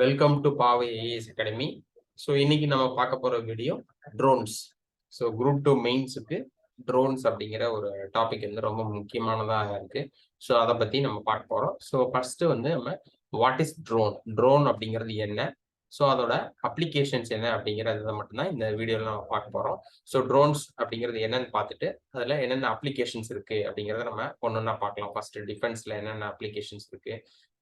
Welcome to Paavai IAS academy. So இன்னைக்கு நம்ம பார்க்க போற வீடியோ ட்ரோன்ஸ். ஸோ குரூப் 2 மெயின்ஸுக்கு ட்ரோன்ஸ் அப்படிங்கிற ஒரு டாபிக் வந்து ரொம்ப முக்கியமானதாக இருக்கு. ஸோ அதை பத்தி நம்ம பார்க்க போறோம். ஸோ ஃபர்ஸ்ட் வந்து நம்ம வாட் இஸ் ட்ரோன் அப்படிங்கிறது என்ன, ஸோ அதோட அப்ளிகேஷன்ஸ் என்ன அப்படிங்கிறத மட்டும்தான் இந்த வீடியோவில் நம்ம பார்க்க போறோம். ஸோ ட்ரோன்ஸ் அப்படிங்கிறது என்னன்னு பார்த்துட்டு அதில் என்னென்ன அப்ளிகேஷன்ஸ் இருக்கு அப்படிங்கிறத நம்ம ஒன்னொன்னா பார்க்கலாம். ஃபர்ஸ்ட் டிஃபென்ஸ்ல என்னென்ன அப்ளிகேஷன்ஸ் இருக்கு,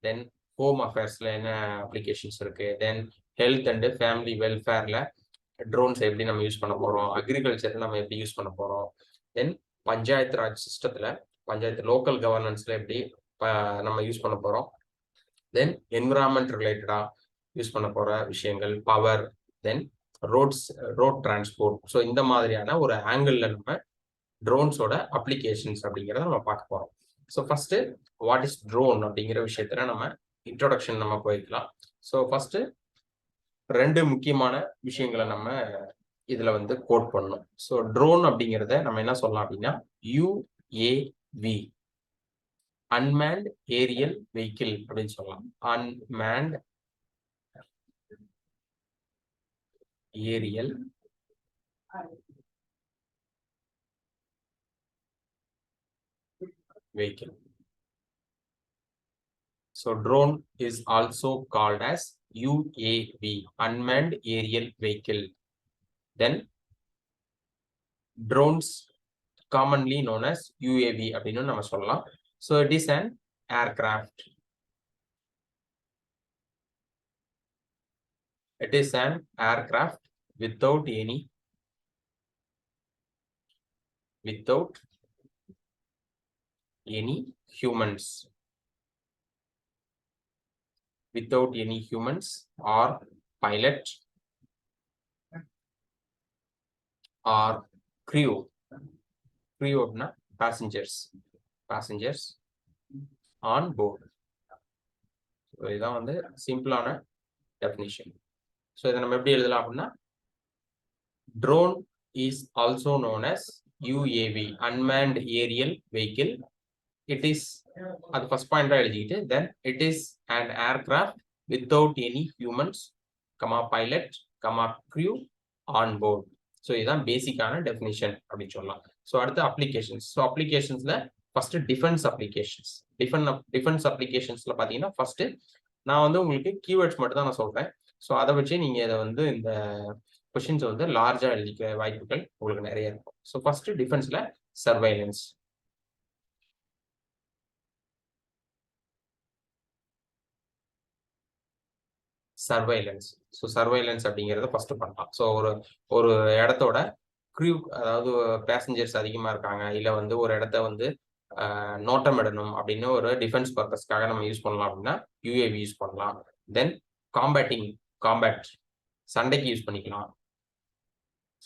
தென் ஹோம் அஃபேர்ஸ்ல என்ன அப்ளிகேஷன்ஸ் இருக்கு, தென் ஹெல்த் அண்ட் ஃபேமிலி வெல்ஃபேர்ல ட்ரோன்ஸ் எப்படி நம்ம யூஸ் பண்ண போறோம், அக்ரிகல்ச்சர்ல நம்ம எப்படி யூஸ் பண்ண போறோம், தென் பஞ்சாயத்து ராஜ் சிஸ்டத்துல பஞ்சாயத்து லோக்கல் கவர்னன்ஸ்ல எப்படி நம்ம யூஸ் பண்ண போறோம், தென் என்விரான்மெண்ட் ரிலேட்டடா யூஸ் பண்ண போற விஷயங்கள், பவர், தென் ரோட் டிரான்ஸ்போர்ட். ஸோ இந்த மாதிரியான ஒரு ஆங்கிள் நம்ம ட்ரோன்ஸோட அப்ளிகேஷன்ஸ் அப்படிங்கிறத நம்ம பார்க்க போறோம். So first what is drone அப்படிங்கிற விஷயத்துல நம்ம இன்ட்ரோடக்ஷன் நம்ம போய்க்கலாம். ஸோ ஃபர்ஸ்ட் ரெண்டு முக்கியமான விஷயங்களை நம்ம இதுல வந்து கோட் பண்ணணும். ஸோ ட்ரோன் அப்படிங்கிறத நம்ம என்ன சொல்லலாம் அப்படின்னா UAV, அன்மேன்ட் ஏரியல் வெஹிக்கிள் அப்படின்னு சொல்லலாம். Unmanned aerial vehicle. So drone is also called as UAV, unmanned aerial vehicle. Then drones commonly known as UAV அப்படின்னு நம்ம சொல்லலாம். So it is an aircraft. It is an aircraft without any humans. Without any humans or pilot or crew அப்படின்னா passengers on board. So இதுதான் வந்து சிம்பிளான definition. So இதை நம்ம எப்படி எழுதலாம் அப்படின்னா drone is also known as UAV, unmanned aerial vehicle. It is அது ஃபர்ஸ்ட் பாயிண்டா எழுதிக்கிட்டு then it is an aircraft without any humans, pilot, crew on board. So இதுதான் பேசிக்கான டெஃபினிஷன் அப்படின்னு சொல்லலாம். ஸோ அடுத்து அப்ளிகேஷன்ஸ். ஸோ அப்ளிகேஷன்ஸ்ல ஃபர்ஸ்ட் டிஃபென்ஸ் அப்ளிகேஷன்ஸ். டிஃபென்ஸ் அப்ளிகேஷன்ஸ்ல பார்த்தீங்கன்னா ஃபர்ஸ்ட் நான் வந்து உங்களுக்கு கீவேர்ட்ஸ் மட்டும் தான் நான் சொல்றேன். ஸோ அதை வச்சு நீங்க இதை வந்து இந்த கொஸ்டின்ஸ் வந்து லார்ஜா எழுதிக்க வாய்ப்புகள் உங்களுக்கு நிறைய இருக்கும். ஸோ ஃபர்ஸ்ட் டிஃபென்ஸ்ல சர்வைலன்ஸ். ஸோ சர்வைலன்ஸ் அப்படிங்கிறத ஃபர்ஸ்ட் பண்ணலாம். ஸோ ஒரு இடத்தோட க்ரூ, அதாவது பேசஞ்சர்ஸ் அதிகமாக இருக்காங்க, இல்லை வந்து ஒரு இடத்த வந்து நோட்டமிடணும் அப்படின்னு ஒரு டிஃபென்ஸ் பர்பஸ்க்காக நம்ம யூஸ் பண்ணலாம் அப்படின்னா UAV யூஸ் பண்ணலாம். தென் காம்பேட் சண்டைக்கு யூஸ் பண்ணிக்கலாம்.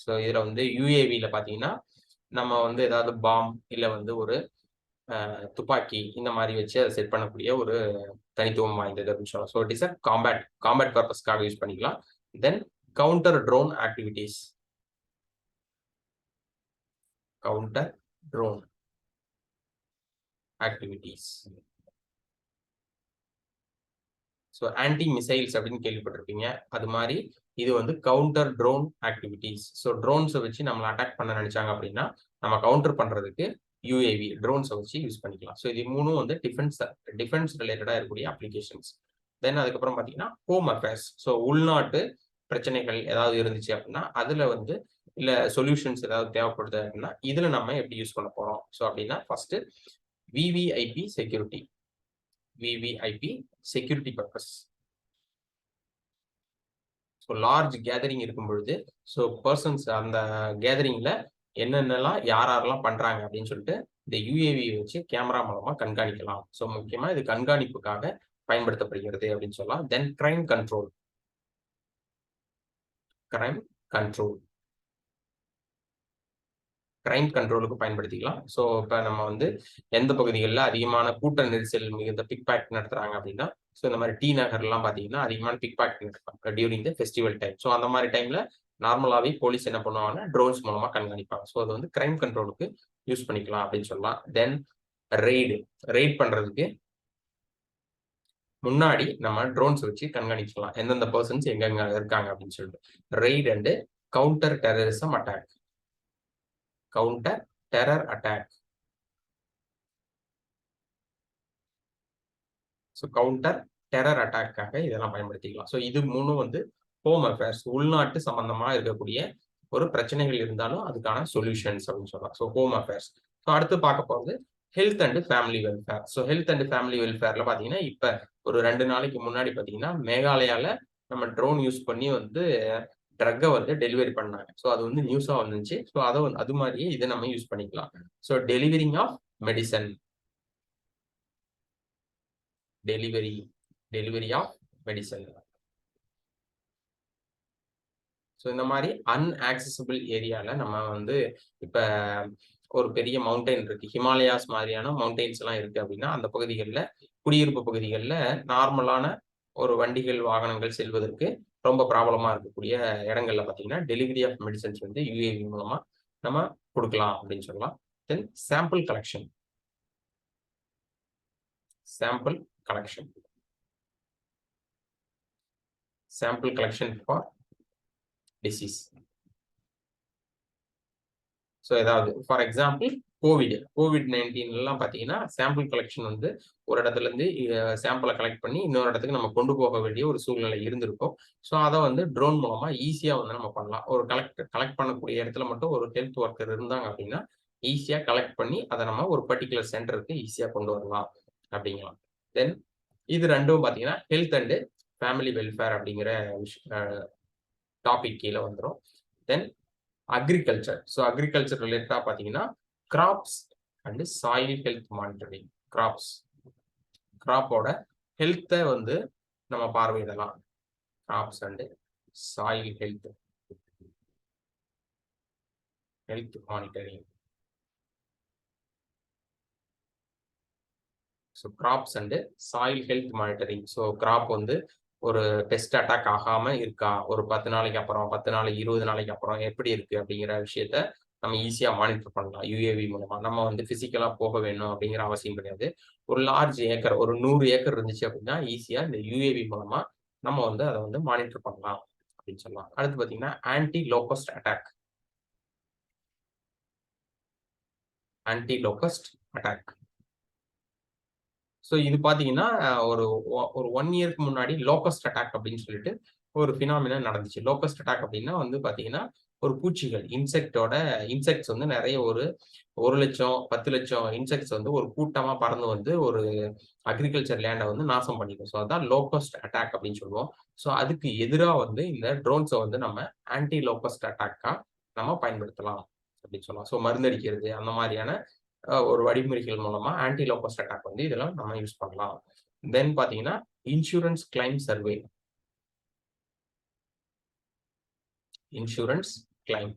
ஸோ இதில் வந்து UAVல பார்த்தீங்கன்னா நம்ம வந்து ஏதாவது பாம் இல்லை வந்து ஒரு துப்பாக்கி இந்த மாதிரி வச்சு அதை செட் பண்ணக்கூடிய ஒரு தனித்துவம் வாய்ந்தது அப்படின்னு சொல்லலாம். So it is a combat பர்பஸ்க்காக யூஸ் பண்ணிக்கலாம். Then counter drone activities. So anti missiles அப்படின்னு கேள்விப்பட்டிருப்பீங்க, அது மாதிரி இது வந்து கவுண்டர் ட்ரோன் ஆக்டிவிட்டீஸ். ஸோ ட்ரோன்ஸை வச்சு நம்மளை அட்டாக் பண்ண நினைச்சாங்க அப்படின்னா நம்ம கவுண்டர் பண்றதுக்கு UAV ட்ரோன்ஸை வச்சு யூஸ் பண்ணிக்கலாம். ஸோ இது மூணும் வந்து டிஃபென்ஸ் ரிலேட்டடா இருக்கக்கூடிய அப்ளிகேஷன்ஸ். தென் அதுக்கப்புறம் பார்த்தீங்கன்னா ஹோம் அஃபேர்ஸ். ஸோ உள்நாட்டு பிரச்சனைகள் ஏதாவது இருந்துச்சு அப்படின்னா அதுல வந்து இல்ல சொல்யூஷன்ஸ் ஏதாவது தேவைப்படுது அப்படின்னா இதுல நம்ம எப்படி யூஸ் பண்ண போறோம். ஸோ அப்படின்னா first VVIP security purpose. So large gathering இருக்கும் பொழுது ஸோ பர்சன்ஸ் அந்த கேதரிங்ல என்னென்னலாம் யாரெல்லாம் பண்றாங்க அப்படின்னு சொல்லிட்டு இந்த UAV வச்சு கேமரா மூலமா கண்காணிக்கலாம். ஸோ முக்கியமா இது கண்காணிப்புக்காக பயன்படுத்தப்படுகிறது அப்படின்னு சொல்லலாம். தென் கிரைம் கண்ட்ரோலுக்கு பயன்படுத்திக்கலாம். ஸோ இப்போ நம்ம வந்து எந்த பகுதிகளில் அதிகமான கூட்ட நெரிசல் மிகுந்த பிக் பேக் நடத்துறாங்க அப்படின்னா ஸோ இந்த மாதிரி நகர்லாம் பார்த்தீங்கன்னா அதிகமான பிக் பேக் நடத்துவாங்க during the festival time. So அந்த மாதிரி டைம்ல நார்மலாவே போலீஸ் என்ன பண்ணுவாங்கன்னா ட்ரோன்ஸ் மூலமா கண்காணிப்பாங்க. ஸோ அது வந்து கிரைம் கண்ட்ரோலுக்கு யூஸ் பண்ணிக்கலாம் அப்படின்னு சொல்லலாம். தென் ரெய்ட் பண்றதுக்கு முன்னாடி நம்ம ட்ரோன்ஸ் வச்சு கண்காணிக்கலாம் எந்தெந்த பர்சன்ஸ் எங்கெங்க இருக்காங்க அப்படின்னு சொல்லிட்டு. Raid and counter terrorism attack. Counter terror attack. So counter terror அட்டாக்காக இதெல்லாம் பயன்படுத்திக்கலாம். ஸோ இது மூணும் வந்து ஹோம் அஃபேர்ஸ், உள்நாட்டு சம்பந்தமா இருக்கக்கூடிய ஒரு பிரச்சனைகள் இருந்தாலும் அதுக்கான சொல்யூஷன்ஸ் அப்படின்னு சொல்லலாம். So home affairs. ஸோ அடுத்து பார்க்க போகிறது health and family welfare. So health and family வெல்ஃபேர்ல பார்த்தீங்கன்னா இப்போ ஒரு 2 நாளைக்கு முன்னாடி பார்த்தீங்கன்னா மேகாலயால நம்ம ட்ரோன் யூஸ் பண்ணி வந்து ட்ரக்கை வந்து டெலிவரி பண்ணாங்க. ஸோ அது வந்து நியூஸாக வந்துச்சு. ஸோ அதை வந்து அது மாதிரியே இதை நம்ம யூஸ் பண்ணிக்கலாம். So delivering of medicine, delivery of medicine. So இந்த மாதிரி அன்ஆக்சசிபிள் ஏரியாவில் நம்ம வந்து இப்போ ஒரு பெரிய மவுண்டைன் இருக்கு, ஹிமாலயாஸ் மாதிரியான மவுண்டைன்ஸ் எல்லாம் இருக்கு அப்படின்னா அந்த பகுதிகளில், குடியிருப்பு பகுதிகளில் நார்மலான ஒரு வண்டிகள் வாகனங்கள் செல்வதற்கு ரொம்ப ப்ராப்ளமா இருக்கக்கூடிய இடங்கள்ல பார்த்தீங்கன்னா டெலிவரி ஆஃப் மெடிசன்ஸ் வந்து யூஏவி மூலமா நம்ம கொடுக்கலாம் அப்படின்னு சொல்லலாம். Then sample collection. Sample collection. Sample collection for disease. So ஏதாவது ஃபார் எக்ஸாம்பிள் கோவிட்-19 பார்த்தீங்கன்னா சாம்பிள் கலெக்ஷன் வந்து ஒரு இடத்துல இருந்து சாம்பிளை கலெக்ட் பண்ணி இன்னொரு இடத்துக்கு நம்ம கொண்டு போக வேண்டிய ஒரு சூழ்நிலை இருந்திருக்கும். ஸோ அதை வந்து ட்ரோன் மூலமா ஈஸியாக வந்து நம்ம பண்ணலாம். ஒரு கலெக்ட் பண்ணக்கூடிய இடத்துல மட்டும் ஒரு ஹெல்த் ஒர்க்கர் இருந்தாங்க அப்படின்னா ஈஸியாக கலெக்ட் பண்ணி அதை நம்ம ஒரு பர்டிகுலர் சென்டருக்கு ஈஸியாக கொண்டு வரலாம் அப்படிங்கலாம். தென் இது ரெண்டும் பார்த்தீங்கன்னா ஹெல்த் அண்ட் ஃபேமிலி வெல்ஃபேர் அப்படிங்கிற டாபிக் கீழே வந்துடும். Then agriculture. ஸோ அக்ரிகல்ச்சர் ரிலேட்டடா பார்த்தீங்கன்னா crops and soil health monitoring. கிராப்போட ஹெல்த்தை வந்து நம்ம பார்வையிடலாம். Crops and soil health monitoring. So crops and soil health monitoring. So crop வந்து ஒரு பெஸ்ட் அட்டாக் ஆகாம இருக்கா, ஒரு 10 நாளைக்கு அப்புறம், 10 நாளைக்கு 20 நாளைக்கு அப்புறம் எப்படி இருக்கு அப்படிங்கிற விஷயத்த நம்ம ஈஸியா மானிட்டர் பண்ணலாம் யூஏவி மூலமா. நம்ம வந்து பிசிக்கலா போக வேணும் அப்படிங்கிற அவசியம் கிடையாது. ஒரு லார்ஜ் ஏக்கர், ஒரு 100 ஏக்கர் இருந்துச்சு அப்படின்னா ஈஸியா இந்த யூஏவி மூலமா நம்ம வந்து அதை வந்து மானிட்டர் பண்ணலாம் அப்படின்னு சொல்லலாம். அடுத்து பாத்தீங்கன்னா anti locust attack. Anti locust attack. So இது பார்த்தீங்கன்னா ஒரு 1 இயருக்கு முன்னாடி லோகஸ்ட் அட்டாக் அப்படின்னு சொல்லிட்டு ஒரு ஃபினாமினா நடந்துச்சு. லோகஸ்ட் அட்டாக் அப்படின்னா வந்து பார்த்தீங்கன்னா ஒரு பூச்சிகள், இன்செக்ட்ஸ் வந்து நிறைய ஒரு 1 லட்சம் 10 லட்சம் இன்செக்ட்ஸ் வந்து ஒரு கூட்டமாக பறந்து வந்து ஒரு அக்ரிகல்ச்சர் லேண்டை வந்து நாசம் பண்ணிடும். ஸோ அதான் லோகஸ்ட் அட்டாக் அப்படின்னு சொல்லுவோம். ஸோ அதுக்கு எதிராக வந்து இந்த ட்ரோன்ஸை வந்து நம்ம ஆன்டி லோகஸ்ட் அட்டாக்காக நம்ம பயன்படுத்தலாம் அப்படின்னு சொல்லலாம். ஸோ மருந்தடிக்கிறது அந்த மாதிரியான ஒரு வழிமுறைகள் மூலமா ஆன்டி லோகஸ்ட் அட்டாக் வந்து இதெல்லாம் நம்ம யூஸ் பண்ணலாம். தென் பாத்தீங்கன்னா insurance claim survey. Insurance claim.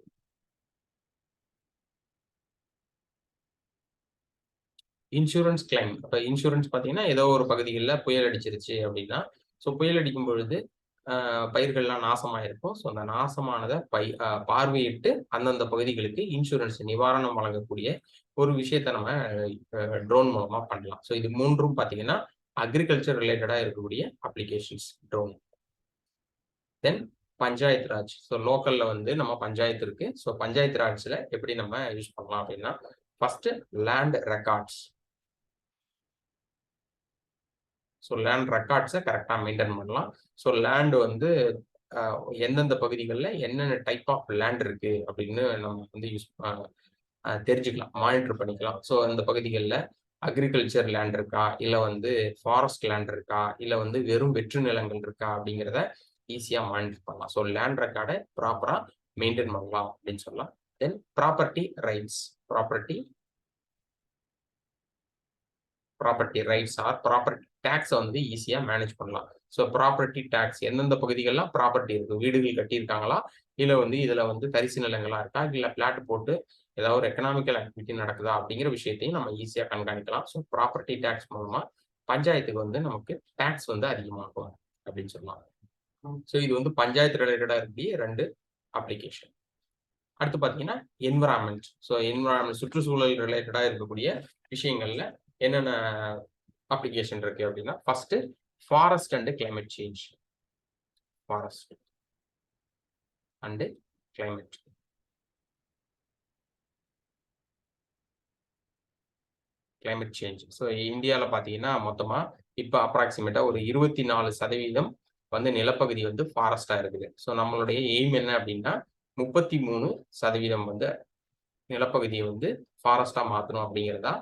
Insurance claim. இப்போ இன்சூரன்ஸ் பார்த்தீங்கன்னா ஏதோ ஒரு பகுதிகளில் புயல் அடிச்சிருச்சு அப்படின்னா, ஸோ புயல் அடிக்கும் பொழுது பயிர்கள்லாம் நாசமாயிருக்கும். ஸோ அந்த நாசமானதை பார்வையிட்டு அந்தந்த பகுதிகளுக்கு இன்சூரன்ஸ் நிவாரணம் வழங்கக்கூடிய ஒரு விஷயத்த நம்ம ட்ரோன் மூலமா பண்ணலாம். ஸோ இது மூன்றும் பார்த்தீங்கன்னா அக்ரிகல்ச்சர் ரிலேட்டடா இருக்கக்கூடிய அப்ளிகேஷன்ஸ் ட்ரோன். தென் பஞ்சாயத்து ராஜ். ஸோ லோக்கல்ல வந்து நம்ம பஞ்சாயத்து இருக்கு. ஸோ பஞ்சாயத்து ராஜ்ல எப்படி நம்ம யூஸ் பண்ணலாம் அப்படின்னா first land records. So land ரெக்கார்ட்ஸை கரெக்டாக மெயின்டைன் பண்ணலாம். ஸோ லேண்ட் வந்து எந்தெந்த பகுதிகளில் என்னென்ன டைப் ஆஃப் லேண்ட் இருக்கு அப்படின்னு நம்ம வந்து தெரிஞ்சுக்கலாம், மானிட்டர் பண்ணிக்கலாம். ஸோ அந்த பகுதிகளில் அக்ரிகல்ச்சர் லேண்ட் இருக்கா, இல்லை வந்து ஃபாரஸ்ட் லேண்ட் இருக்கா, இல்லை வந்து வெறும் வெற்று நிலங்கள் இருக்கா அப்படிங்கிறத ஈஸியாக மானிட்டர் பண்ணலாம். ஸோ லேண்ட் ரெக்கார்டை ப்ராப்பராக மெயின்டைன் பண்ணலாம் அப்படின்னு சொல்லலாம். Then property rights. Property rights or property டேக்ஸை வந்து ஈஸியாக மேனேஜ் பண்ணலாம். ஸோ ப்ராப்பர்ட்டி டேக்ஸ் எந்தெந்த பகுதிகளெலாம் ப்ராப்பர்ட்டி இருக்குது, வீடுகள் கட்டியிருக்காங்களா, இல்லை வந்து இதில் வந்து தரிசு நிலங்களா இருக்கா, இல்லை பிளாட் போட்டு ஏதாவது ஒரு எக்கனாமிக்கல் ஆக்டிவிட்டி நடக்குதா அப்படிங்கிற விஷயத்தையும் நம்ம ஈஸியாக கண்காணிக்கலாம். ஸோ ப்ராப்பர்ட்டி டேக்ஸ் மூலமாக பஞ்சாயத்துக்கு வந்து நமக்கு டேக்ஸ் வந்து அதிகமாகும் அப்படின்னு சொல்லலாம். ஸோ இது வந்து பஞ்சாயத்து ரிலேட்டடாக இருக்கக்கூடிய 2 அப்ளிகேஷன். அடுத்து பார்த்தீங்கன்னா என்விரான்மெண்ட். ஸோ என்விரான்மெண்ட் சுற்றுச்சூழல் ரிலேட்டடாக இருக்கக்கூடிய விஷயங்கள்ல என்னென்ன அப்ளிகேஷன் இருக்கு அப்படின்னா first forest and climate change. Forest and climate. Climate change. So இந்தியாவில் பார்த்தீங்கன்னா மொத்தமா இப்போ அப்ராக்சிமேட்டா ஒரு 24% வந்து நிலப்பகுதி வந்து ஃபாரஸ்டா இருக்குது. ஸோ நம்மளுடைய எய்ம் என்ன அப்படின்னா 33% வந்து நிலப்பகுதியை வந்து ஃபாரஸ்டா மாற்றணும் அப்படிங்கிறதா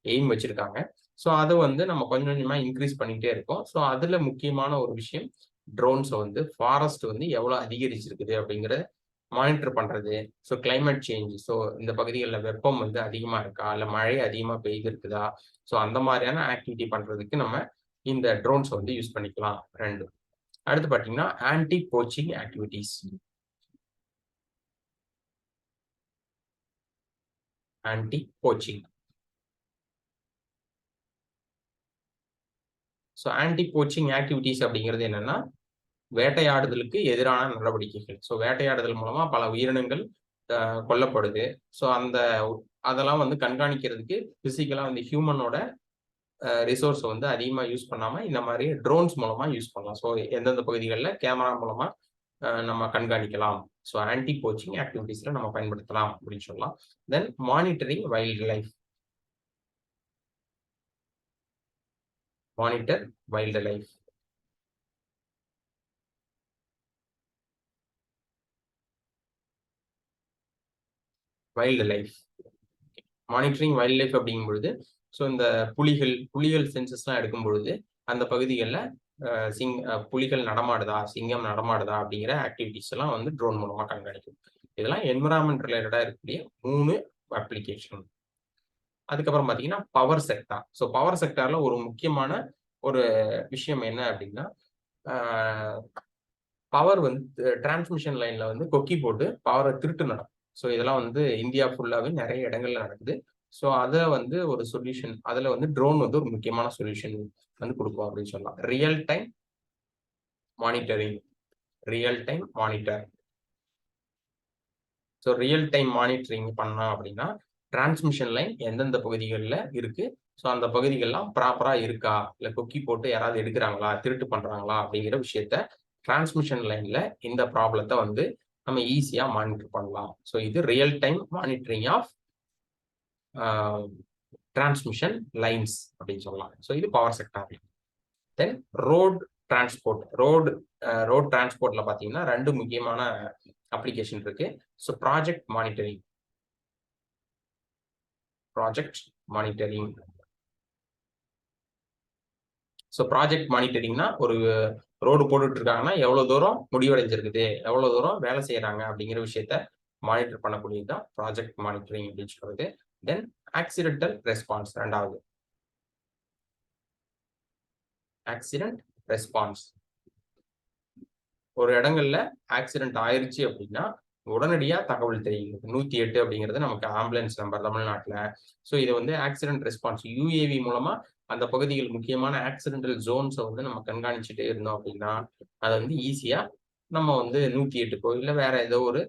எய்ம் வச்சிருக்காங்க. ஸோ அதை வந்து நம்ம கொஞ்சம் கொஞ்சமா இன்க்ரீஸ் பண்ணிக்கிட்டே இருக்கோம். ஸோ அதுல முக்கியமான ஒரு விஷயம் ட்ரோன்ஸை வந்து ஃபாரஸ்ட் வந்து எவ்வளோ அதிகரிச்சிருக்குது அப்படிங்கிற மானிட்டர் பண்றது. So climate change. ஸோ இந்த பகுதிகளில் வெப்பம் வந்து அதிகமா இருக்கா, இல்லை மழை அதிகமா பெய்து இருக்குதா, ஸோ அந்த மாதிரியான ஆக்டிவிட்டி பண்றதுக்கு நம்ம இந்த ட்ரோன்ஸ் வந்து யூஸ் பண்ணிக்கலாம். 2. அடுத்து பார்த்தீங்கன்னா anti poaching activities. Anti poaching. So anti poaching activities அப்படிங்கிறது என்னன்னா வேட்டையாடுதலுக்கு எதிரான நடவடிக்கைகள். ஸோ வேட்டையாடுதல் மூலமா பல உயிரினங்கள் கொல்லப்படுது. ஸோ அதெல்லாம் வந்து கண்காணிக்கிறதுக்கு பிசிக்கலா வந்து ஹியூமனோட ரிசோர்ஸ் வந்து அதிகமா யூஸ் பண்ணாம இந்த மாதிரி ட்ரோன்ஸ் மூலமா யூஸ் பண்ணலாம். ஸோ எந்தெந்த பகுதிகளில் கேமரா மூலமா நம்ம கண்காணிக்கலாம். ஸோ ஆன்டி போச்சிங் ஆக்டிவிட்டிஸ்ல நம்ம பயன்படுத்தலாம் அப்படின்னு சொல்லலாம். Then monitoring wildlife. Monitor wildlife. Wildlife. Monitoring wildlife அப்படிங்கும் பொழுது ஸோ இந்த புலிகள் சென்சஸ்லாம் எடுக்கும் பொழுது அந்த பகுதிகளில் புலிகள் நடமாடுதா, சிங்கம் நடமாடுதா அப்படிங்கிற ஆக்டிவிட்டிஸ் எல்லாம் வந்து ட்ரோன் மூலமா கண்காணிக்கும். இதெல்லாம் என்விரான்மெண்ட் ரிலேட்டடா இருக்கக்கூடிய 3 அப்ளிகேஷன். அதுக்கப்புறம் பார்த்தீங்கன்னா பவர் செக்டார். ஸோ பவர் செக்டார்ல ஒரு முக்கியமான ஒரு விஷயம் என்ன அப்படின்னா பவர் வந்து டிரான்ஸ்மிஷன் லைன்ல வந்து கொக்கி போட்டு பவரை திருட்டு நடக்கும். ஸோ இதெல்லாம் வந்து இந்தியா ஃபுல்லாவே நிறைய இடங்கள்ல நடக்குது. ஸோ அதை வந்து ஒரு சொல்யூஷன், அதுல வந்து ட்ரோன் வந்து ஒரு முக்கியமான சொல்யூஷன் வந்து கொடுக்கும் அப்படின்னு சொல்லலாம். Real time monitoring. Real time monitor. So real time monitoring பண்ணோம் அப்படின்னா டிரான்ஸ்மிஷன் லைன் எந்தெந்த பகுதிகளில் இருக்கு, ஸோ அந்த பகுதிகள்லாம் ப்ராப்பரா இருக்கா, இல்லை கொக்கி போட்டு யாராவது எடுக்கிறாங்களா, திருட்டு பண்றாங்களா அப்படிங்கிற விஷயத்த டிரான்ஸ்மிஷன் லைன்ல இந்த ப்ராப்ளத்தை வந்து நம்ம ஈஸியா மானிட்டர் பண்ணலாம். ஸோ இது real time monitoring of transmission lines அப்படின்னு சொல்லலாம். ஸோ இது power sector. Then road transport. Road டிரான்ஸ்போர்ட்ல பார்த்தீங்கன்னா 2 முக்கியமான அப்ளிகேஷன் இருக்கு. So project monitoring. So project மானிட்டரிங்னா ஒரு ரோடு போட்டுட்டு இருக்காங்கன்னா எவ்வளவு தூரம் முடிவடைஞ்சிருக்குது, எவ்வளவு தூரம் வேலை செய்யறாங்க அப்படிங்கிற விஷயத்த மானிட்டர் பண்ணக்கூடியதுதான் ப்ராஜெக்ட் மானிட்டரிங் அப்படின்னு சொல்றது. தென் ஆக்சிடென்டல் ரெஸ்பான்ஸ். 2வது ஆக்சிடென்ட் ரெஸ்பான்ஸ். ஒரு இடங்கள்ல ஆக்சிடென்ட் ஆயிருச்சு அப்படின்னா உடனடியா தகவல் தெரியுது. 108 அப்படிங்கிறது நமக்கு ஆம்புலன்ஸ் நம்பர் தமிழ்நாட்டுல. ஸோ இதை வந்து ஆக்சிடென்ட் ரெஸ்பான்ஸ் UAV மூலமா அந்த பகுதிகள் முக்கியமான ஆக்சிடென்டல் ஜோன்ஸை வந்து நம்ம கண்காணிச்சுட்டே இருந்தோம் அப்படின்னா அதை வந்து ஈஸியா நம்ம வந்து 108க்கோ இல்லை வேற ஏதோ ஒரு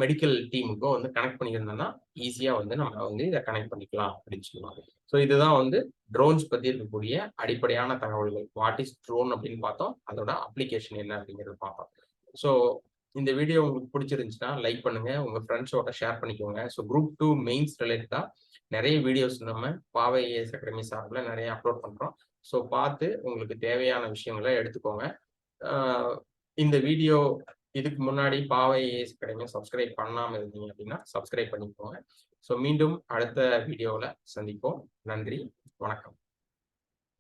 மெடிக்கல் டீமுக்கோ வந்து கனெக்ட் பண்ணியிருந்தோம்னா ஈஸியா வந்து நம்ம வந்து இதை கனெக்ட் பண்ணிக்கலாம் அப்படின்னு சொல்லுவாங்க. ஸோ இதுதான் வந்து ட்ரோன்ஸ் பத்தி இருக்கக்கூடிய அடிப்படையான தகவல்கள். வாட் இஸ் ட்ரோன் அப்படின்னு பார்த்தோம், அதோட அப்ளிகேஷன் என்ன அப்படிங்கிறது பார்த்தோம். ஸோ இந்த வீடியோ உங்களுக்கு பிடிச்சிருந்துச்சுன்னா லைக் பண்ணுங்க, உங்க ஃப்ரெண்ட்ஸோட ஷேர் பண்ணிக்கோங்க. ஸோ குரூப் 2 மெயின்ஸ் ரிலேட்டடா நிறைய வீடியோஸ் நம்ம பாவை ஐஏஎஸ் அகாடமி சார்பில் நிறைய அப்லோட் பண்றோம். ஸோ பார்த்து உங்களுக்கு தேவையான விஷயங்களை எடுத்துக்கோங்க. இந்த வீடியோ இதுக்கு முன்னாடி பாவை ஐஏஎஸ் அகாடமி சப்ஸ்கிரைப் பண்ணாம இருந்தீங்க அப்படின்னா சப்ஸ்கிரைப் பண்ணிக்கோங்க. ஸோ மீண்டும் அடுத்த வீடியோவில் சந்திப்போம். நன்றி, வணக்கம்.